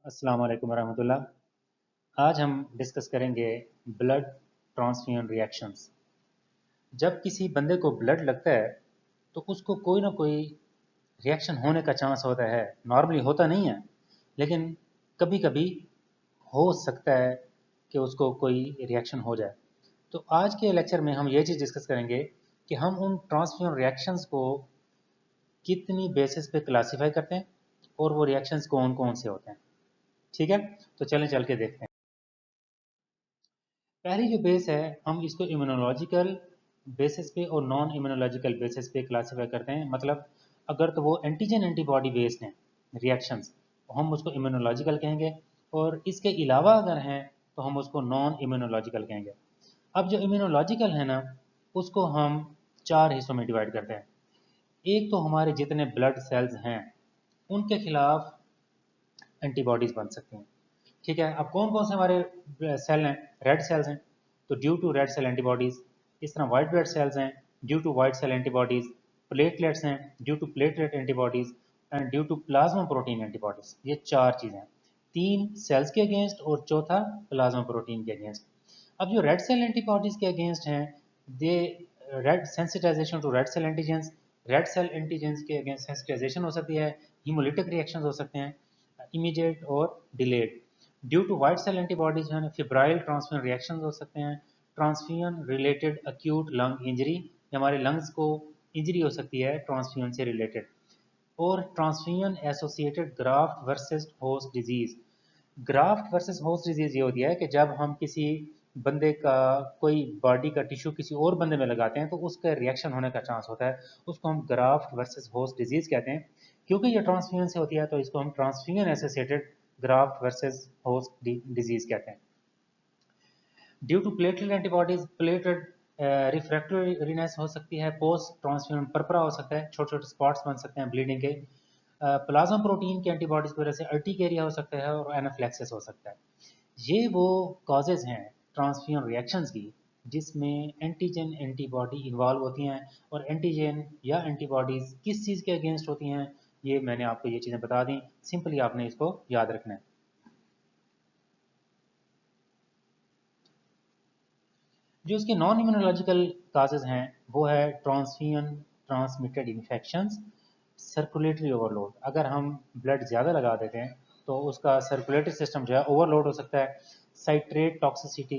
अस्सलाम वालेकुम रहमतुल्लाह। आज हम डिस्कस करेंगे ब्लड ट्रांसफ्यूजन रिएक्शंस। जब किसी बंदे को ब्लड लगता है तो उसको कोई ना कोई रिएक्शन होने का चांस होता है। नॉर्मली होता नहीं है, लेकिन कभी कभी हो सकता है कि उसको कोई रिएक्शन हो जाए। तो आज के लेक्चर में हम ये चीज़ डिस्कस करेंगे कि हम उन ट्रांसफ्यूजन रिएक्शंस को कितनी बेसिस पे क्लासीफाई करते हैं और वो रिएक्शंस कौन कौन से होते हैं। ठीक है, तो चलें चल के देखते हैं। पहली जो बेस है, हम इसको इम्यूनोलॉजिकल बेसिस पे और नॉन इम्यूनोलॉजिकल बेसिस पे क्लासीफाई करते हैं। मतलब अगर तो वो एंटीजन एंटीबॉडी बेस्ड हैं रिएक्शंस, तो हम उसको इम्यूनोलॉजिकल कहेंगे, और इसके अलावा अगर हैं तो हम उसको नॉन इम्यूनोलॉजिकल कहेंगे। अब जो इम्यूनोलॉजिकल है ना, उसको हम चार हिस्सों में डिवाइड करते हैं। एक तो हमारे जितने ब्लड सेल्स हैं उनके खिलाफ एंटीबॉडीज बन सकती हैं। ठीक है, अब कौन कौन से हमारे सेल हैं? रेड सेल्स हैं, तो due to red cell antibodies. इस तरह वाइट ब्लड सेल्स हैं, due to white cell antibodies. Platelets हैं, due to platelet antibodies. And due to plasma protein antibodies. ये चार चीज़ें हैं, तीन सेल्स के अगेंस्ट और चौथा प्लाज्मा प्रोटीन के अगेंस्ट। अब जो रेड सेल एंटीबॉडीज के अगेंस्ट हैं, they red sensitization to red cell antigens. Red cell antigens के अगेंस्ट सेंसिटाइजेशन हो सकती है, हीमोलिटिक रिएक्शंस हो सकते हैं, इमीडिएट और delayed. Due to white cell antibodies जो है फिब्राइल ट्रांसफ्यूजन रिएक्शंस हो सकते हैं। Transfusion related acute lung injury, हमारे लंग्स को इंजरी हो सकती है ट्रांसफ्यूजन से रिलेटेड। और transfusion associated graft versus host disease. Graft versus host disease ये होती है कि जब हम किसी बंदे का कोई बॉडी का टिश्यू किसी और बंदे में लगाते हैं तो उसका रिएक्शन होने का चांस होता है, उसको हम ग्राफ्ट वर्सेस होस्ट डिजीज कहते हैं। क्योंकि ये ट्रांसफ्यूजन से होती है तो इसको हम transfusion associated graft versus host disease कहते हैं। Due to platelet antibodies, platelet refractoriness हो सकती है, पोस्ट ट्रांसफ्यूजन परपरा हो सकता है, छोटे छोटे स्पॉट्स बन सकते हैं ब्लीडिंग के। प्लाज्मा प्रोटीन के एंटीबॉडीज की वजह से अर्टिकेरिया हो सकता है और एनाफ्लेक्सिस हो सकता है। ये वो कॉजेज हैं ट्रांसफ्यूजन रिएक्शंस की जिसमें एंटीजन एंटीबॉडी इन्वॉल्व होती हैं। और एंटीजन या एंटीबॉडीज किस चीज़ के अगेंस्ट होती हैं, ये मैंने आपको ये चीज़ें बता दी। सिंपली आपने इसको याद रखना है। जो इसके नॉन इम्यूनोलॉजिकल काजेज हैं वो है transfusion transmitted infections, circulatory overload. अगर हम ब्लड ज़्यादा लगा देते हैं तो उसका सर्कुलेटरी सिस्टम जो है ओवरलोड हो सकता है। साइट्रेट टॉक्सिसिटी,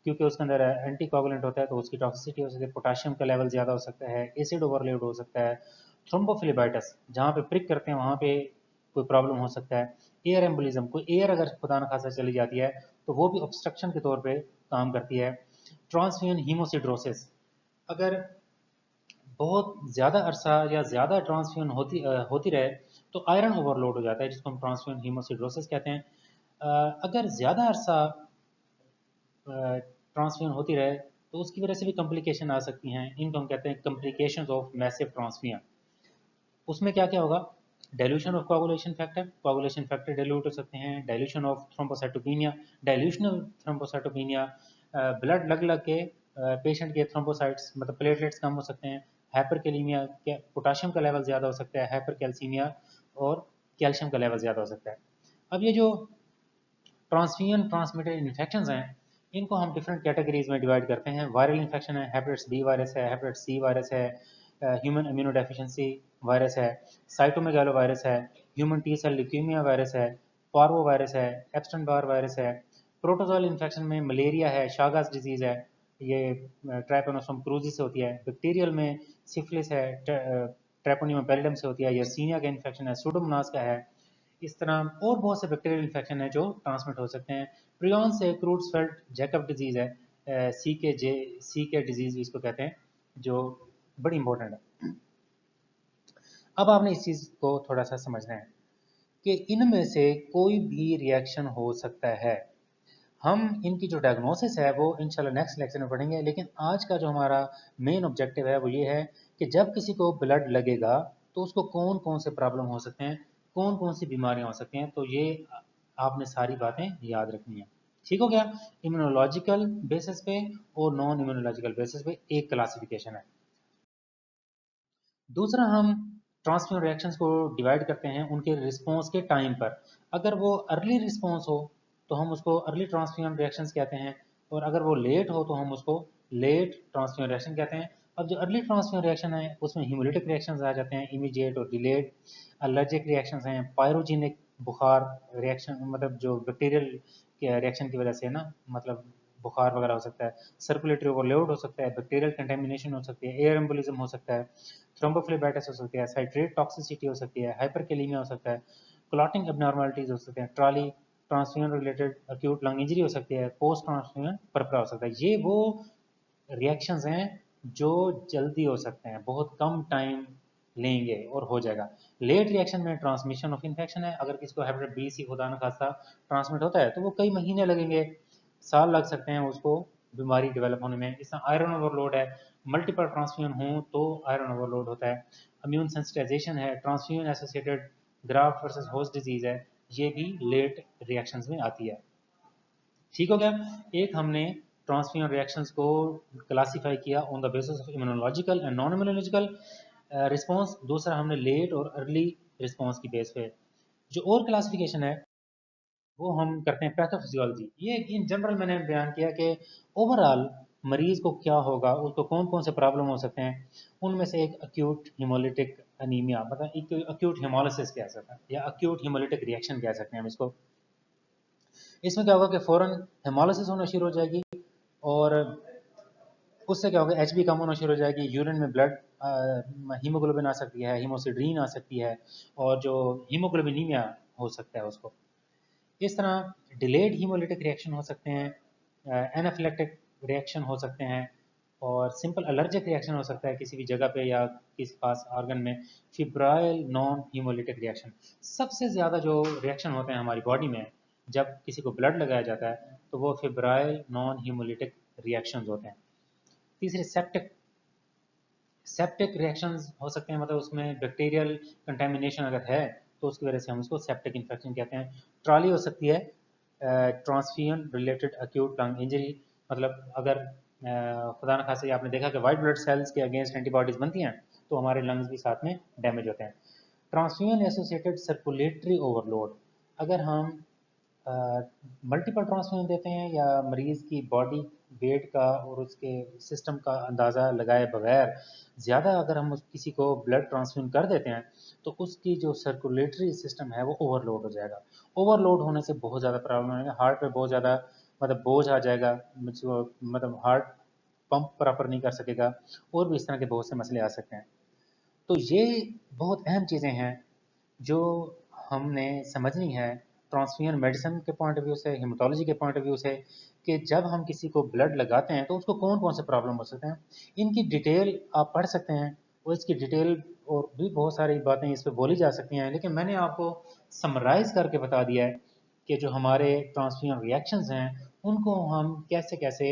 क्योंकि उसके अंदर एंटी कोगुलेंट होता है तो उसकी टॉक्सिसिटी हो सकती है। पोटाशियम का लेवल ज़्यादा हो सकता है, एसिड ओवरलोड हो सकता है। थ्रोम्बोफ्लेबाइटिस, जहाँ पे प्रिक करते हैं वहाँ पे कोई प्रॉब्लम हो सकता है। एयर एम्बोलिज्म, कोई एयर अगर खुदा न खासा चली जाती है तो वो भी ऑब्स्ट्रक्शन के तौर पे काम करती है। ट्रांसफ्यूजन हीमोसिड्रोसिस, अगर बहुत ज़्यादा अरसा या ज़्यादा ट्रांसफ्यूजन होती रहे तो आयरन ओवरलोड हो जाता है, जिसको हम ट्रांसफ्यूजन हीमोसिड्रोसिस कहते हैं। अगर ज़्यादा अरसा ट्रांसफ्यूजन होती रहे तो उसकी वजह से भी कॉम्प्लिकेशन आ सकती हैं। इनको हम कहते हैं कॉम्प्लिकेशंस ऑफ मैसिव ट्रांसफ्यूजन। उसमें क्या क्या होगा? Dilution of coagulation factor dilute हो सकते हैं। Dilution of thrombocytopenia, dilutional thrombocytopenia, blood लग लग के पेशेंट के थ्रोम्बोसाइट्स मतलब प्लेटलेट्स कम हो सकते हैं। हाइपरकैलेमिया, पोटाशियम का लेवल ज़्यादा हो सकता है। हाइपरकैल्सीमिया और कैल्शियम का लेवल ज़्यादा हो सकता है। अब ये जो ट्रांसफ्यूजन ट्रांसमिटेड इन्फेक्शंस हैं, इनको हम डिफरेंट कैटेगरीज में डिवाइड करते हैं। वायरल इन्फेक्शन है, हेपेटाइटिस बी वायरस है, हेपेटाइटिस सी वायरस है, ह्यूमन इम्यूनोडेफिशिएंसी वायरस है, साइटोमेगालो वायरस है, human T cell leukaemia virus है, पार्वो वायरस है, एप्स्टन बार वायरस है। प्रोटोजोअल इन्फेक्शन में मलेरिया है, शागास डिजीज़ है, ये ट्राइपेनोसोम क्रूजी से होती है। बैक्टीरियल में सिफिलिस है, ट्रैपोनियम पैलिडम से होती है। यर्सीनिया का इन्फेक्शन है, सूडोमोनास का है। इस तरह और बहुत से बैक्टीरियल इन्फेक्शन है जो ट्रांसमिट हो सकते हैं। प्रियन से क्रूट्सफेल्ड जैकब डिजीज़ है, सी के डिजीज़ इसको कहते हैं, जो बड़ी इंपॉर्टेंट है। अब आपने इस चीज़ को थोड़ा सा समझना है कि इनमें से कोई भी रिएक्शन हो सकता है। हम इनकी जो डायग्नोसिस है वो इंशाल्लाह नेक्स्ट लेक्चर में पढ़ेंगे, लेकिन आज का जो हमारा मेन ऑब्जेक्टिव है वो ये है कि जब किसी को ब्लड लगेगा तो उसको कौन कौन से प्रॉब्लम हो सकते हैं, कौन कौन सी बीमारियां हो सकती हैं। तो ये आपने सारी बातें याद रखनी है। ठीक हो गया? इम्यूनोलॉजिकल बेसिस पे और नॉन इम्यूनोलॉजिकल बेसिस पे एक क्लासिफिकेशन है। दूसरा, हम ट्रांसफ्यूजन रिएक्शंस को डिवाइड करते हैं उनके रिस्पॉन्स के टाइम पर। अगर वो अर्ली रिस्पॉन्स हो तो हम उसको अर्ली ट्रांसफ्यूजन रिएक्शंस कहते हैं, और अगर वो लेट हो तो हम उसको लेट ट्रांसफ्यूजन रिएक्शन कहते हैं। अब जो अर्ली ट्रांसफ्यूजन रिएक्शन है उसमें हीमोलिटिक रिएक्शंस आ जाते हैं, इमीडिएट और डिलेड। एलर्जिक रिएक्शंस हैं, पायरोजेनिक बुखार रिएक्शन, मतलब जो बैक्टीरियल रिएक्शन की वजह से ना, मतलब बुखार वगैरह हो सकता है। सर्कुलेटरी ओवरलोड हो सकता है, बैक्टीरियल कंटेमिनेशन हो सकती है, एयर एम्बोलिज्म हो सकता है, थ्रोम्बोफ्लेबाइटिस हो सकती है, साइट्रेट टॉक्सिसिटी हो सकती है, हाइपरकेलेमिया हो सकता है, क्लॉटिंग एबनॉर्मलिटीज हो सकते हैं, trolley transfusion related acute lung injury हो सकती है, पोस्ट ट्रांसफ्यूजन परपरा हो सकता है। ये वो रिएक्शंस हैं जो जल्दी हो सकते हैं, बहुत कम टाइम लेंगे और हो जाएगा। लेट रिएक्शन में ट्रांसमिशन ऑफ इन्फेक्शन है, अगर किसी को हेपेटाइटिस बी सी खुदा न खास्ता ट्रांसमिट होता है तो वो कई महीने लगेंगे, साल लग सकते हैं उसको बीमारी डेवलप होने में। इस तरह आयरन ओवरलोड है, मल्टीपल ट्रांसफ्यूजन हो तो आयरन ओवरलोड होता है। इम्यून सेंसिटाइजेशन है, transfusion associated graft versus host disease है, ये भी लेट रिएक्शंस में आती है। ठीक हो गया, एक हमने ट्रांसफ्यूजन रिएक्शंस को क्लासिफाई किया on the basis of immunological and non immunological response. दूसरा हमने लेट और अर्ली रिस्पांस की बेस पे। जो और क्लासिफिकेशन है वो हम करते हैं पैथोफिजियोलॉजी। ये इन जनरल मैंने बयान किया कि ओवरऑल मरीज को क्या होगा, उसको कौन कौन से प्रॉब्लम हो सकते हैं। उनमें से एक अक्यूट हिमोलिटिक अनीमिया, मतलब एक अक्यूट हिमोलिसिस कह सकते हैं या अक्यूट हिमोलिटिक रिएक्शन कह सकते हैं हम इसको। इसमें क्या होगा कि फ़ौरन हेमोलिसिस होना शुरू हो जाएगी, और उससे क्या होगा, एचबी कम होना शुरू हो जाएगी, यूरिन में ब्लड हीमोग्लोबिन आ सकती है, हीमोसिड्रीन आ सकती है, और जो हीमोग्लोबिनीमिया हो सकता है उसको। इस तरह डिलेड हीमोलिटिक रिएक्शन हो सकते हैं, एनाफिलेक्टिक रिएक्शन हो सकते हैं, और सिंपल एलर्जिक रिएक्शन हो सकता है किसी भी जगह पे या किसी खास ऑर्गन में। फिब्राइल नॉन हीमोलिटिक रिएक्शन, सबसे ज़्यादा जो रिएक्शन होते हैं हमारी बॉडी में जब किसी को ब्लड लगाया जाता है तो वो फिब्राइल नॉन हीमोलिटिक रिएक्शंस होते हैं। तीसरे सेप्टिक, सेप्टिक रिएक्शंस हो सकते हैं, मतलब उसमें बैक्टीरियल कंटेमिनेशन अगर है तो उसकी वजह से हम उसको सेप्टिक इन्फेक्शन कहते हैं। ट्रॉली हो सकती है, transfusion related acute lung injury, मतलब अगर खुदा न खास्ता आपने देखा कि वाइट ब्लड सेल्स के अगेंस्ट एंटीबॉडीज बनती हैं तो हमारे लंग्स भी साथ में डैमेज होते हैं। ट्रांसफ्यूजन एसोसिएटेड सर्कुलेटरी ओवरलोड, अगर हम मल्टीपल ट्रांसफ्यूजन देते हैं या मरीज़ की बॉडी वेट का और उसके सिस्टम का अंदाज़ा लगाए बगैर ज़्यादा अगर हम किसी को ब्लड ट्रांसफ्यूजन कर देते हैं तो उसकी जो सर्कुलेटरी सिस्टम है वो ओवरलोड हो जाएगा। ओवरलोड होने से बहुत ज़्यादा प्रॉब्लम आएगा, हार्ट पे बहुत ज़्यादा मतलब बोझ आ जाएगा, मतलब हार्ट पंप प्रॉपर नहीं कर सकेगा, और भी इस तरह के बहुत से मसले आ सकते हैं। तो ये बहुत अहम चीज़ें हैं जो हमने समझनी है ट्रांसफ्यूजन मेडिसिन के पॉइंट ऑफ व्यू से, हेमाटोलॉजी के पॉइंट ऑफ व्यू से, कि जब हम किसी को ब्लड लगाते हैं तो उसको कौन कौन से प्रॉब्लम हो सकते हैं। इनकी डिटेल आप पढ़ सकते हैं, और इसकी डिटेल और भी बहुत सारी बातें इस पर बोली जा सकती हैं, लेकिन मैंने आपको समराइज़ करके बता दिया है कि जो हमारे ट्रांसफ्यूजन रिएक्शंस हैं उनको हम कैसे कैसे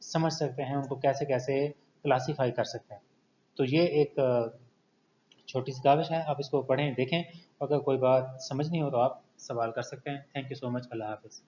समझ सकते हैं, उनको कैसे कैसे क्लासीफाई कर सकते हैं। तो ये एक छोटी सी काविश है, आप इसको पढ़ें देखें, अगर कोई बात समझ नहीं हो तो आप सवाल कर सकते हैं। थैंक यू सो मच, अल्लाह हाफिज़।